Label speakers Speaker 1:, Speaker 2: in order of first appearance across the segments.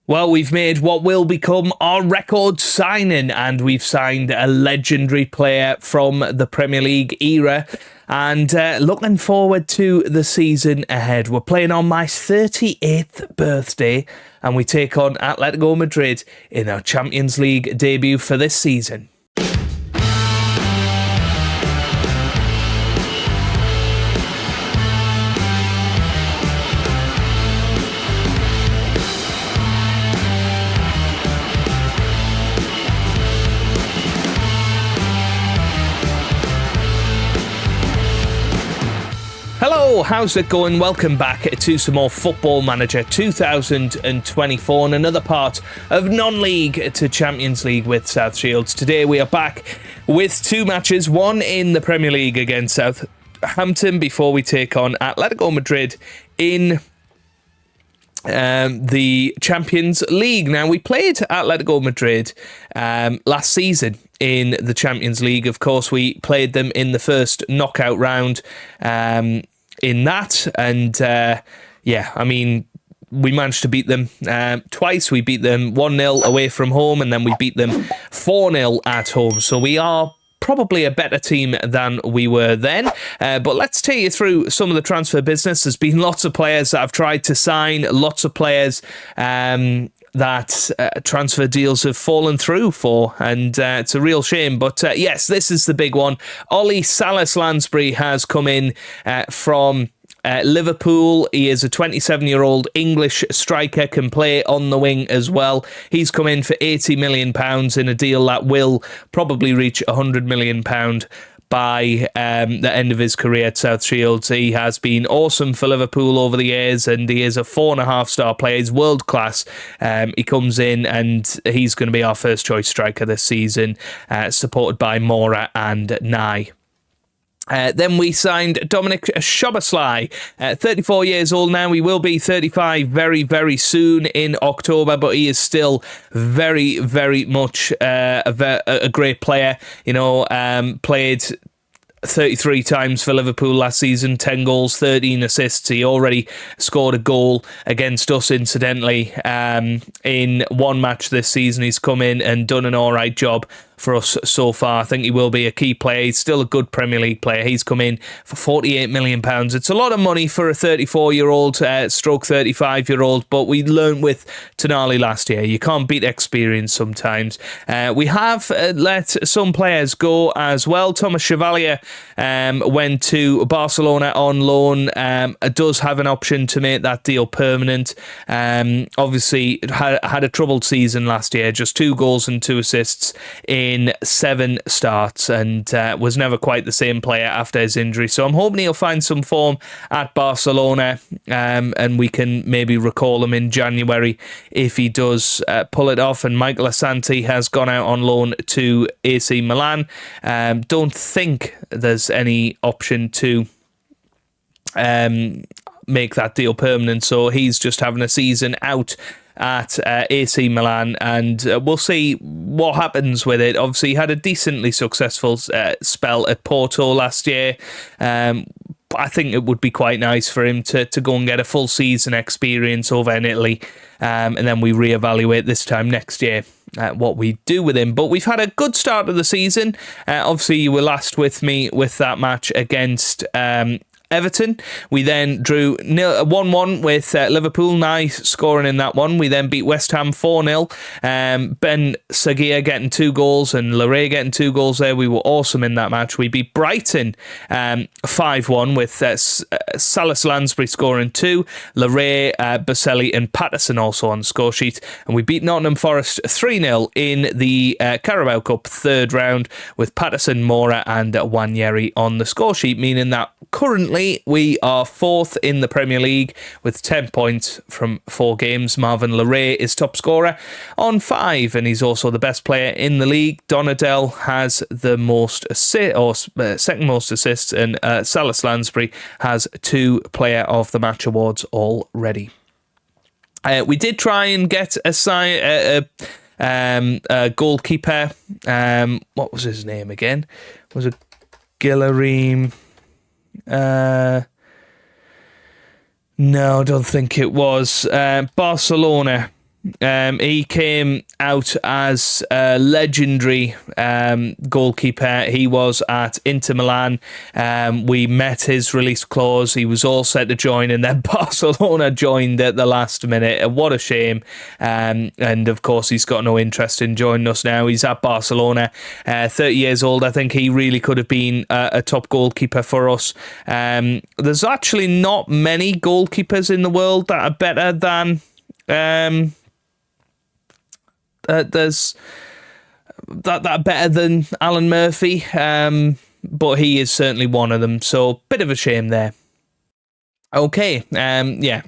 Speaker 1: Well, we've made what will become our record signing, and we've signed a legendary player from the Premier League era. And looking forward to the season ahead. We're playing on my 38th birthday, and we take on Atletico Madrid in our Champions League debut for this season. Hello, how's it going? Welcome back to some more Football Manager 2024 and another part of non-league to Champions League with South Shields. Today we are back with two matches, one in the Premier League against Southampton before we take on Atletico Madrid in the Champions League. Now, we played Atletico Madrid last season in the Champions League. Of course, we played them in the first knockout round in that, and we managed to beat them twice. We beat them 1-0 away from home, and then we beat them 4-0 at home. So we are probably a better team than we were then. But let's take you through some of the transfer business. There's been lots of players that I've tried to sign, lots of players that transfer deals have fallen through for, and it's a real shame. But yes, this is the big one. Ollie Salas-Lansbury has come in from Liverpool. He is a 27-year-old English striker, can play on the wing as well. He's come in for £80 million in a deal that will probably reach £100 million by the end of his career at South Shields. He has been awesome for Liverpool over the years, and he is a 4.5-star player. He's world class. He comes in and he's going to be our first choice striker this season, supported by Mora and Nye. Then we signed Dominic Szoboszlai, 34 years old now. He will be 35 very, very soon in October, but he is still very, very much a great player. You know, played 33 times for Liverpool last season, 10 goals, 13 assists. He already scored a goal against us, incidentally, in one match this season. He's come in and done an all right job for us so far. I think he will be a key player. He's still a good Premier League player. He's come in for £48 million. It's a lot of money for a 34-year-old stroke 35-year-old, but we learned with Tonali last year, you can't beat experience sometimes. We have let some players go as well. Thomas Chevalier went to Barcelona on loan. Does have an option to make that deal permanent. Obviously had a troubled season last year, just 2 goals and 2 assists in 7 starts, and was never quite the same player after his injury. So I'm hoping he'll find some form at Barcelona, and we can maybe recall him in January if he does pull it off. And Michael Asante has gone out on loan to AC Milan. Don't think there's any option to make that deal permanent, so he's just having a season out at AC Milan, and we'll see what happens with it. Obviously, he had a decently successful spell at Porto last year. I think it would be quite nice for him to go and get a full season experience over in Italy, and then we reevaluate this time next year what we do with him. But we've had a good start of the season. Obviously, you were last with me with that match against Everton. We then drew 1-1 with Liverpool, nice scoring in that one. We then beat West Ham 4-0. Ben Sagia getting 2 goals and Larray getting 2 goals there. We were awesome in that match. We beat Brighton 5-1 with Salas-Lansbury scoring 2, Larray, Baselli and Patterson also on the score sheet. And we beat Nottingham Forest 3-0 in the Carabao Cup third round with Patterson, Mora and Wanyeri on the score sheet, meaning that currently we are 4th in the Premier League with 10 points from 4 games. Marvin Larray is top scorer on 5, and he's also the best player in the league. Donadell has the most second most assists, and Salas-Lansbury has 2 Player of the Match awards already. We did try and get a goalkeeper. What was his name again? Was it Guilherme? No, I don't think it was. Barcelona He came out as a legendary goalkeeper. He was at Inter Milan. We met his release clause. He was all set to join, and then Barcelona joined at the last minute. What a shame. And of course, he's got no interest in joining us now. He's at Barcelona, 30 years old. I think he really could have been a top goalkeeper for us. There's actually not many goalkeepers in the world that are better than... there's that better than Alan Murphy, but he is certainly one of them, so bit of a shame there. Okay,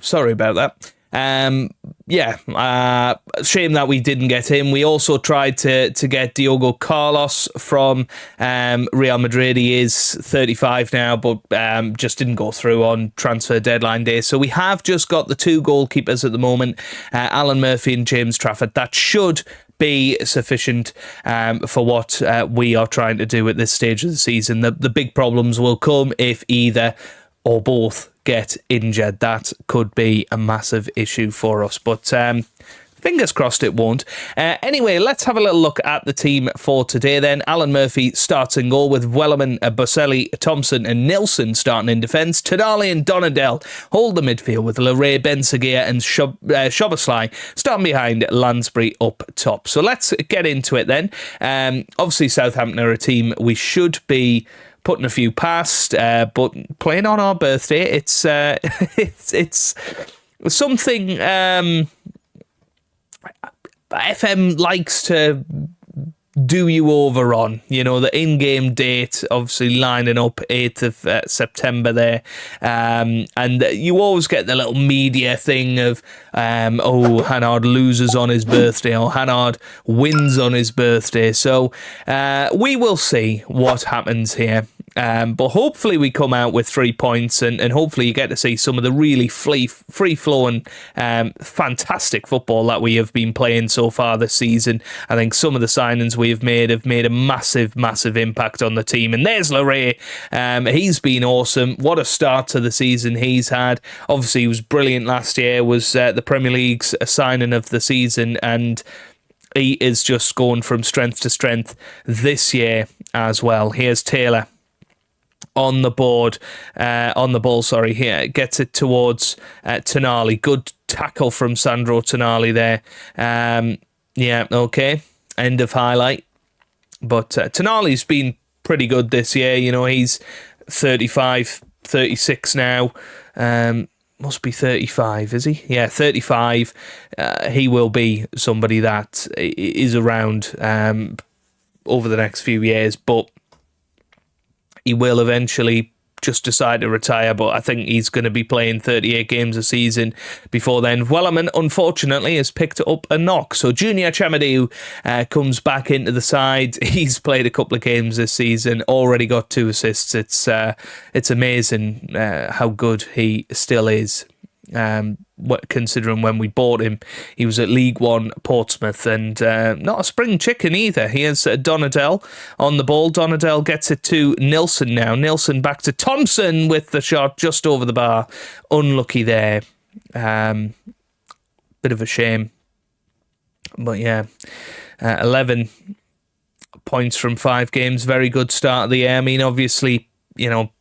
Speaker 1: sorry about that. Shame that we didn't get him. We also tried to get Diogo Carlos from Real Madrid. He is 35 now, but just didn't go through on transfer deadline day. So we have just got the two goalkeepers at the moment, Alan Murphy and James Trafford. That should be sufficient for what we are trying to do at this stage of the season. The big problems will come if either or both get injured. That could be a massive issue for us, but fingers crossed it won't. Anyway, let's have a little look at the team for today then. Alan Murphy starts in goal with Wellerman, Boselli, Thompson and Nilsson starting in defence. Tonali and Donadel hold the midfield with Larray, Ben-Seghir and Szoboszlai starting behind Lansbury up top. So let's get into it then. Obviously Southampton are a team we should be putting a few past, but playing on our birthday, it's it's something FM likes to do you over on. You know, the in-game date, obviously lining up 8th of September there, and you always get the little media thing of Hannard loses on his birthday or Hannard wins on his birthday. So we will see what happens here. But hopefully we come out with 3 points and hopefully you get to see some of the really free-flowing, fantastic football that we have been playing so far this season. I think some of the signings we have made a massive, massive impact on the team. And there's Larray. He's been awesome. What a start to the season he's had. Obviously, he was brilliant last year, was the Premier League's signing of the season, and he is just going from strength to strength this year as well. Here's Taylor on the ball, here, gets it towards Tonali. Good tackle from Sandro Tonali there. Okay, end of highlight. But Tonali's been pretty good this year. You know, he's 35, 36 now. Must be 35, is he? Yeah, 35. He will be somebody that is around over the next few years, but he will eventually just decide to retire, but I think he's going to be playing 38 games a season before then. Wellerman, unfortunately, has picked up a knock. So Junior Chamadou comes back into the side. He's played a couple of games this season, already got 2 assists. It's amazing how good he still is. Considering when we bought him, he was at League One Portsmouth, and not a spring chicken either. Here's Donadel on the ball. Donadel gets it to Nilsson now. Nilsson back to Thompson with the shot just over the bar. Unlucky there. Bit of a shame. But yeah, 11 points from 5 games. Very good start of the year. I mean, obviously, you know,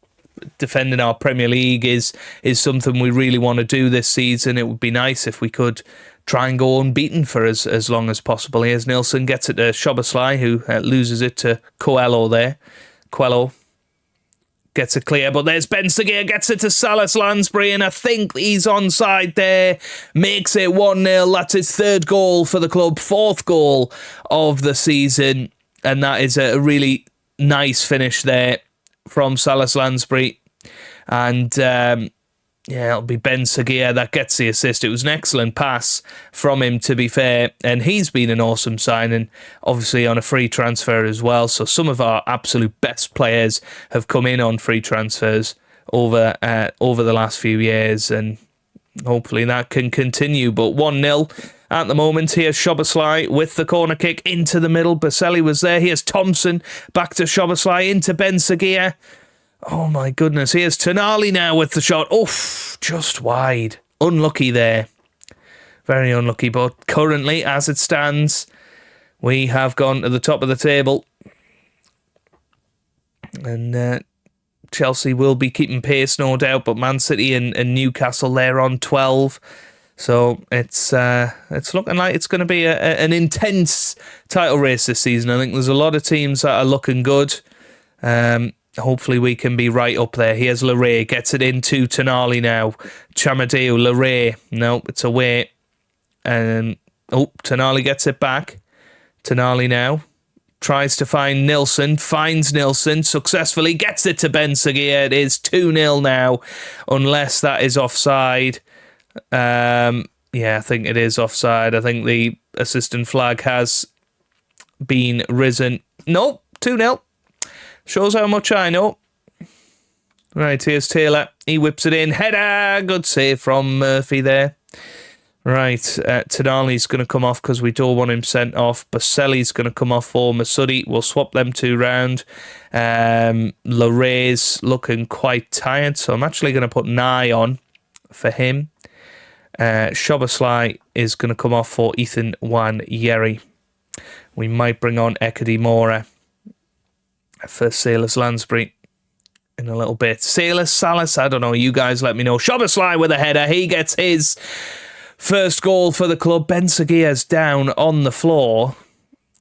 Speaker 1: defending our Premier League is something we really want to do this season. It would be nice if we could try and go unbeaten for as long as possible. Here's Nilsson, gets it to Szoboszlai, who loses it to Coelho there. Coelho gets it clear, but there's Ben-Seghir, gets it to Salas Lansbury, and I think he's onside there. Makes it 1-0. That's his 3rd goal for the club, 4th goal of the season, and that is a really nice finish there from Salas Lansbury. And it'll be Ben-Seghir that gets the assist. It was an excellent pass from him, to be fair, and he's been an awesome signing, obviously on a free transfer as well. So some of our absolute best players have come in on free transfers over the last few years, and hopefully that can continue. But 1-0 at the moment. Here's Szoboszlai with the corner kick into the middle. Boselli was there. Here's Thompson back to Szoboszlai into Ben-Seghir. Oh my goodness. Here's Tonali now with the shot. Oof, just wide. Unlucky there Very unlucky, but currently, as it stands, we have gone to the top of the table. And Chelsea will be keeping pace, no doubt, but Man City and Newcastle, they're on 12. So it's looking like it's going to be an intense title race this season. I think there's a lot of teams that are looking good. Hopefully we can be right up there. Here's Larray, gets it into Tonali now. Chamadeu, Larray, no, it's away. And Tonali gets it back. Tonali now tries to find Nilsson, finds Nilsson, successfully gets it to Ben Seguir. It is 2-0 now, unless that is offside. Yeah, I think it is offside. I think the assistant flag has been risen. Nope, 2-0. Shows how much I know. Right, here's Taylor. He whips it in. Header! Good save from Murphy there. Right, Tonali's going to come off because we don't want him sent off. Baselli's going to come off for Masudi. We'll swap them two round. Laray's looking quite tired, so I'm actually going to put Nye on for him. Szoboszlai is going to come off for Ethan Nwaneri. We might bring on Ekadi Mora for Salas Lansbury in a little bit. Salas, I don't know. You guys let me know. Szoboszlai with a header. He gets his first goal for the club. Ben Seguir's down on the floor.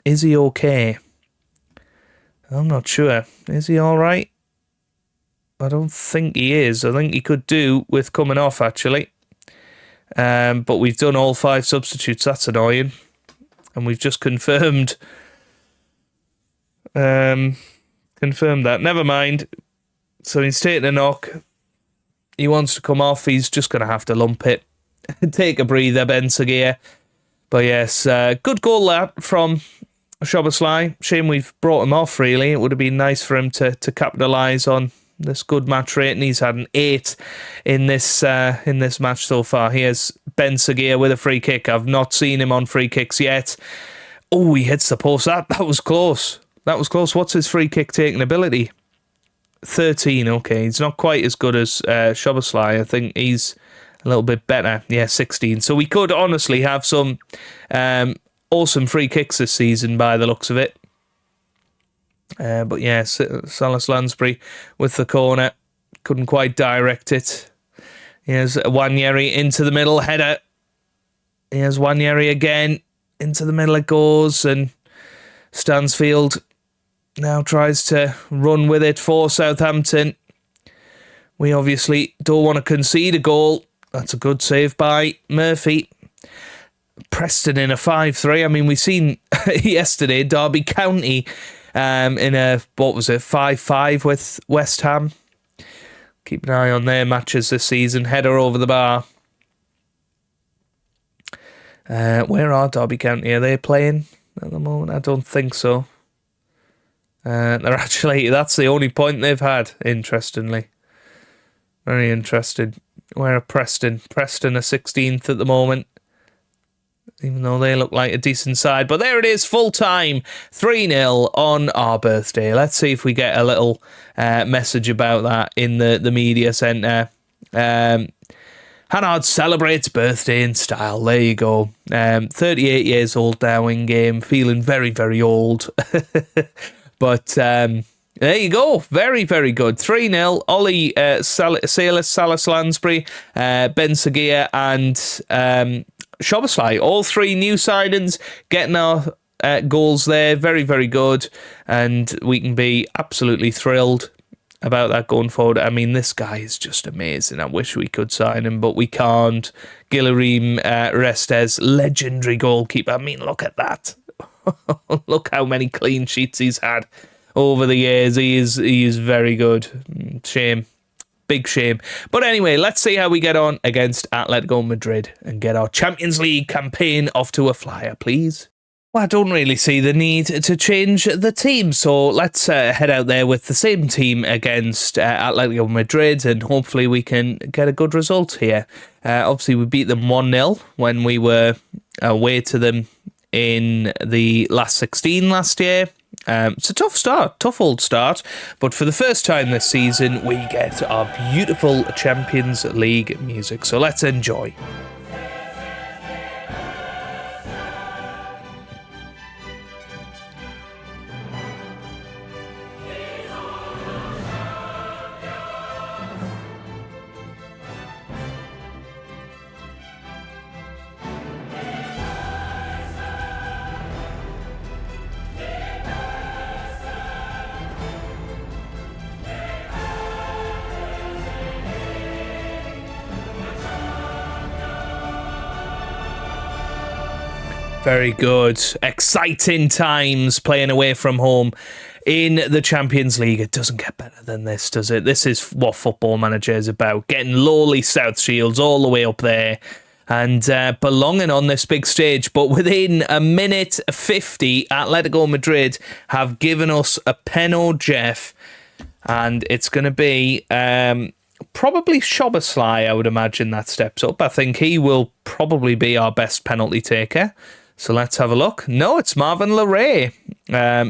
Speaker 1: Is he okay? I'm not sure. Is he all right? I don't think he is. I think he could do with coming off, actually. But we've done all 5 substitutes. That's annoying. And we've just confirmed that. Never mind. So he's taking a knock. He wants to come off. He's just going to have to lump it. Take a breather, Ben Seguir. But yes, good goal that from Szoboszlai. Shame we've brought him off, really. It would have been nice for him to capitalise on this good match rate, and he's had an 8 in this match so far. Here's Ben Seguir with a free kick. I've not seen him on free kicks yet. Oh, he hits the post. That was close. That was close. What's his free kick taking ability? 13, okay. He's not quite as good as Szoboszlai. I think he's a little bit better. Yeah, 16. So we could honestly have some awesome free kicks this season by the looks of it. But yeah, Salas Lansbury with the corner. Couldn't quite direct it. Here's Nwaneri into the middle. Header. Here's Nwaneri again. Into the middle it goes. And Stansfield now tries to run with it for Southampton. We obviously don't want to concede a goal. That's a good save by Murphy. Preston in a 5-3. I mean, we've seen yesterday Derby County in a, 5-5 with West Ham. Keep an eye on their matches this season. Header over the bar. Where are Derby County? Are they playing at the moment? I don't think so. They're actually, that's the only point they've had, interestingly. Very interesting. Where are Preston? Preston are 16th at the moment, even though they look like a decent side. But there it is, full time, 3-0 on our birthday. Let's see if we get a little message about that in the media centre. Hannard celebrates birthday in style. There you go. 38 years old now in game, feeling very, very old. But there you go. Very, very good. 3-0. Ollie, Salas Lansbury, Ben Seguir and Szoboszlai. All 3 new signings getting our goals there. Very, very good. And we can be absolutely thrilled about that going forward. I mean, this guy is just amazing. I wish we could sign him, but we can't. Guilherme Restes, legendary goalkeeper. I mean, look at that. Look how many clean sheets he's had over the years. He is very good. Shame. Big shame. But anyway, let's see how we get on against Atletico Madrid and get our Champions League campaign off to a flyer, please. Well, I don't really see the need to change the team, so let's head out there with the same team against Atletico Madrid, and hopefully we can get a good result here. Obviously, we beat them 1-0 when we were away to them in the last 16 last year. It's a tough old start, but for the first time this season, we get our beautiful Champions League music, so let's enjoy. Very good. Exciting times playing away from home in the Champions League. It doesn't get better than this, does it? This is what Football Manager is about. Getting lowly South Shields all the way up there and belonging on this big stage. But within a minute 50, Atletico Madrid have given us a penalty, Jeff. And it's going to be probably Szoboszlai, I would imagine, that steps up. I think he will probably be our best penalty taker. So let's have a look. No, it's Marvin Larray,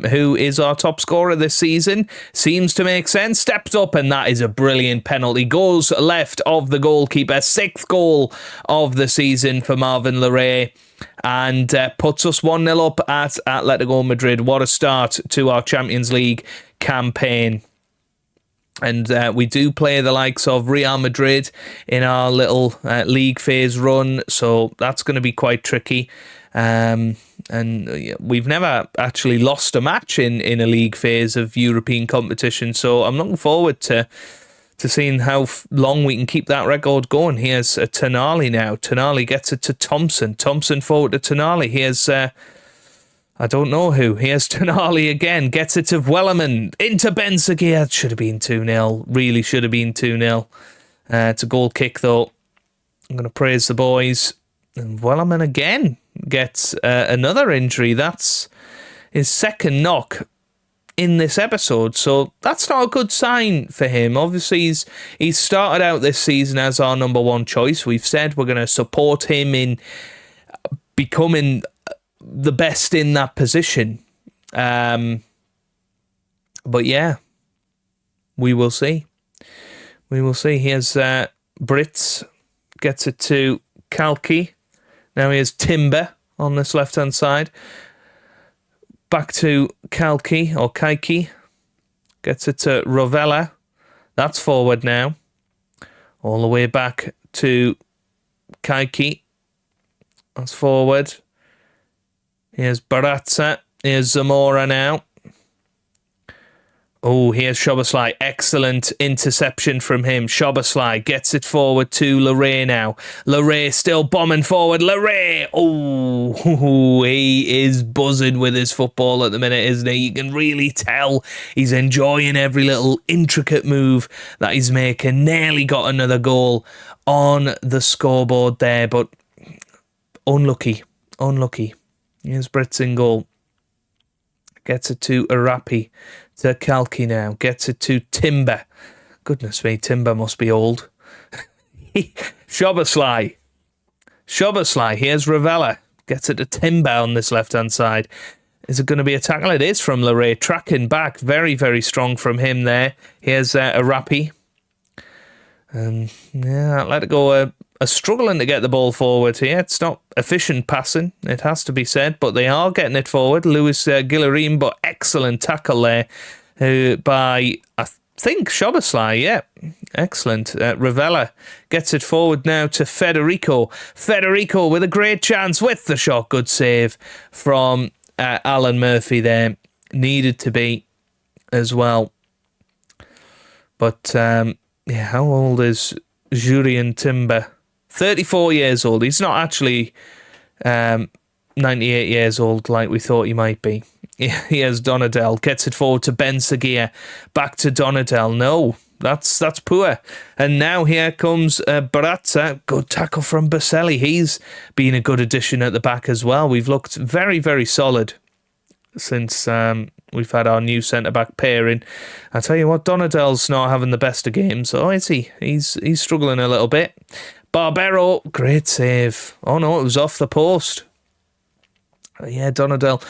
Speaker 1: who is our top scorer this season. Seems to make sense. Stepped up, and that is a brilliant penalty. Goes left of the goalkeeper. 6th goal of the season for Marvin Larray. And puts us 1-0 up at Atletico Madrid. What a start to our Champions League campaign. And we do play the likes of Real Madrid in our little league phase run. So that's going to be quite tricky. And we've never actually lost a match in a league phase of European competition. So I'm looking forward to seeing how long we can keep that record going. Here's Tonali now. Tonali gets it to Thompson. Thompson forward to Tonali. Here's I don't know who. Here's Tonali again. Gets it to Wellerman. Into Benseguir. Should have been 2-0. Really should have been 2-0. It's a goal kick, though. I'm going to praise the boys. And Wellerman again gets another injury. That's his second knock in this episode. So that's not a good sign for him. Obviously, he's started out this season as our number one choice. We've said we're going to support him in becoming the best in that position. But yeah, we will see. We will see. Here's Brits. Gets it to Kalki. Now here's Timber on this left-hand side. Back to Kalki or Kaiki. Gets it to Rovella. That's forward now. All the way back to Kaiki. That's forward. Here's Barazza. Here's Zamora now. Oh, here's Szoboszlai. Excellent interception from him. Szoboszlai gets it forward to Larray now. Larray still bombing forward. Larray! Oh, he is buzzing with his football at the minute, isn't he? You can really tell he's enjoying every little intricate move that he's making. Nearly got another goal on the scoreboard there, but unlucky. Here's Brits in goal. Gets it to Arapi. To Kalki now. Gets it to Timber. Goodness me, Timber must be old. Szoboszlai. Here's Ravella. Gets it to Timber on this left-hand side. Is it going to be a tackle? It is from Larray. Tracking back. Very, very strong from him there. Here's Arapi. And yeah, Atletico are struggling to get the ball forward here. It's not efficient passing, it has to be said, but they are getting it forward. Luis Guillerin, but excellent tackle there by, I think, Szoboszlai. Yeah, excellent. Ravella gets it forward now to Federico. Federico with a great chance with the shot. Good save from Alan Murphy there. Needed to be as well. But yeah, how old is Jurien Timber? 34 years old. He's not actually 98 years old like we thought he might be. Here's Donadel. Gets it forward to Benseguir. Back to Donadel. No, that's poor. And now here comes Barazza. Good tackle from Baselli. He's been a good addition at the back as well. We've looked very, very solid since we've had our new centre-back pairing. I tell you what, Donadel's not having the best of games. Oh, is he? He's struggling a little bit. Barbero, great save. Oh no, it was off the post. Yeah, Donadel,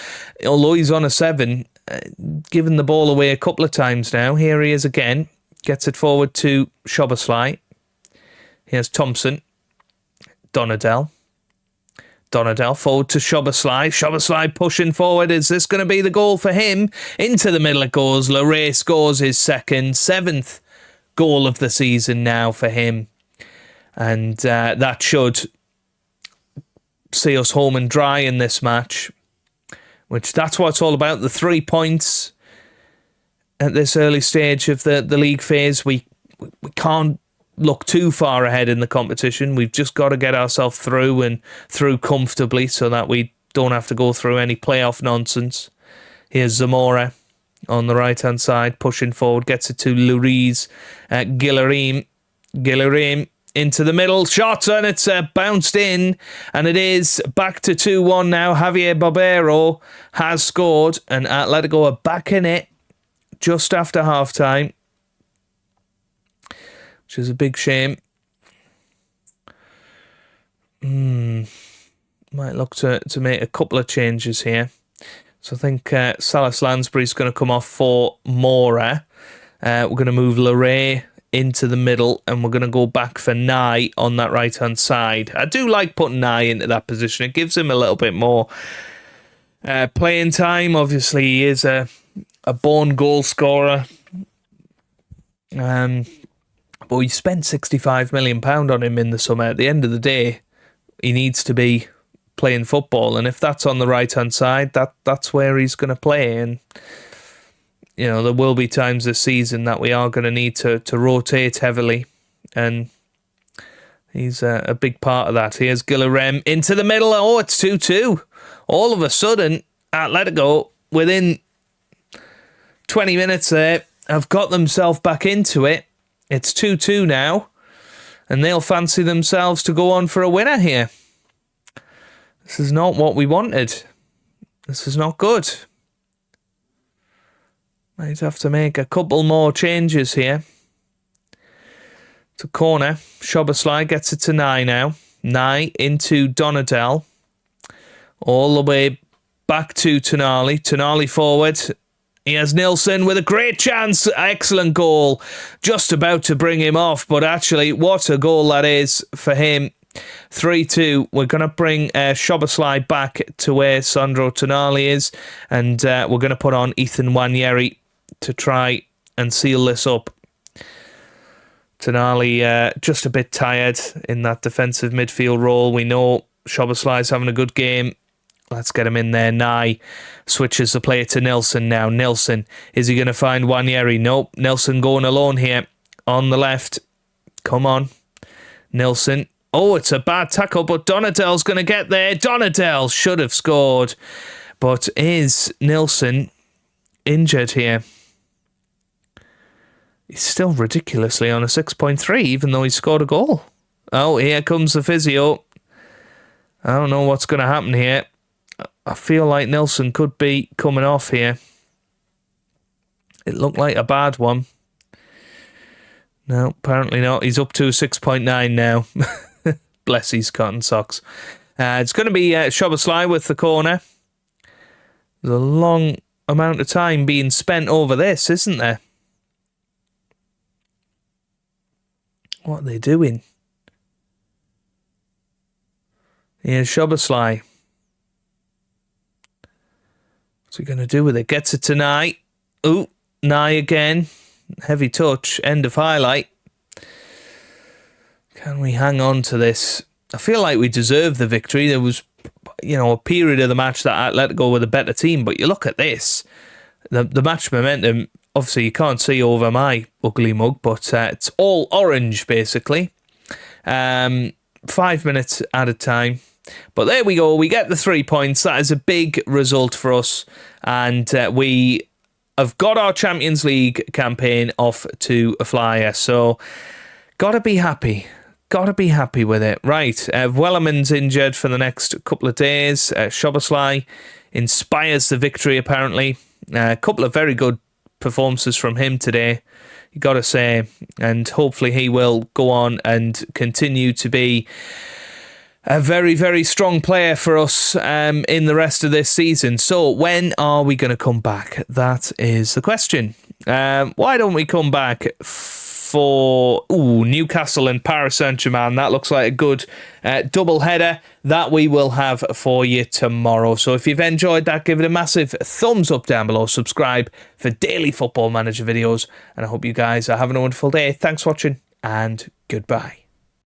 Speaker 1: although he's on a 7, given the ball away a couple of times now. Here he is again. Gets it forward to Szoboszlai. Here's Thompson. Donadel forward to Szoboszlai. Szoboszlai pushing forward. Is this going to be the goal for him? Into the middle it goes. Larray scores his second, 7th goal of the season now for him. And that should see us home and dry in this match, which that's what it's all about. The 3 points at this early stage of the league phase. We can't look too far ahead in the competition. We've just got to get ourselves through and through comfortably so that we don't have to go through any playoff nonsense. Here's Zamora on the right-hand side, pushing forward, gets it to Luriz. Guillerim into the middle, shot, and it's bounced in, and it is back to 2-1 now. Javier Barbero has scored, and Atletico are back in it just after half-time, which is a big shame. Might look to make a couple of changes here. So I think Salas Lansbury's going to come off for Mora. We're going to move Larray into the middle, and we're going to go back for Nye on that right-hand side. I do like putting Nye into that position. It gives him a little bit more playing time. Obviously, he is a born goal scorer. But we spent £65 million on him in the summer. At the end of the day, he needs to be playing football, and if that's on the right-hand side, that's where he's going to play. And you know, there will be times this season that we are going to need to rotate heavily, and he's a big part of that. Here's Guillerem into the middle. Oh, it's 2-2. All of a sudden, Atletico, within 20 minutes there, have got themselves back into it. It's 2-2 now, and they'll fancy themselves to go on for a winner here. This is not what we wanted. This is not good. Might have to make a couple more changes here. It's a corner. Szoboszlai gets it to Nye now. Nye into Donadel. All the way back to Tonali. Tonali forward. He has Nilsson with a great chance. Excellent goal. Just about to bring him off, but actually, what a goal that is for him. 3-2. We're going to bring Szoboszlai back to where Sandro Tonali is, and we're going to put on Ethan Nwaneri to try and seal this up. Tonali just a bit tired in that defensive midfield role. We know Szoboszlai's having a good game. Let's get him in there. Nye switches the player to Nilsson now. Nilsson, is he going to find Nwaneri? Nope. Nilsson going alone here on the left. Come on. Nilsson. Oh, it's a bad tackle, but Donadel's going to get there. Donadel should have scored. But is Nilsson injured here? He's still ridiculously on a 6.3, even though he scored a goal. Oh, here comes the physio. I don't know what's going to happen here. I feel like Nilsson could be coming off here. It looked like a bad one. No, apparently not. He's up to a 6.9 now. Bless his cotton socks. It's going to be Szoboszlai with the corner. There's a long amount of time being spent over this, isn't there? What are they doing? Here's Szoboszlai. What's he going to do with it? Gets it to Nye. Ooh, Nye again. Heavy touch. End of highlight. Can we hang on to this? I feel like we deserve the victory. There was, a period of the match that Atletico were the better team, but you look at this. The match momentum, obviously you can't see over my ugly mug, but it's all orange, basically. 5 minutes at a time. But there we go. We get the 3 points. That is a big result for us. And we have got our Champions League campaign off to a flyer. So, gotta be happy. Got to be happy with it. Right, Wellerman's injured for the next couple of days. Szoboszlai inspires the victory, apparently. A couple of very good performances from him today, you got to say. And hopefully he will go on and continue to be a very, very strong player for us in the rest of this season. So when are we going to come back? That is the question. Why don't we come back for Newcastle and Paris Saint-Germain? That looks like a good double header that we will have for you tomorrow. So if you've enjoyed that, give it a massive thumbs up down below. Subscribe for daily Football Manager videos. And I hope you guys are having a wonderful day. Thanks for watching and goodbye.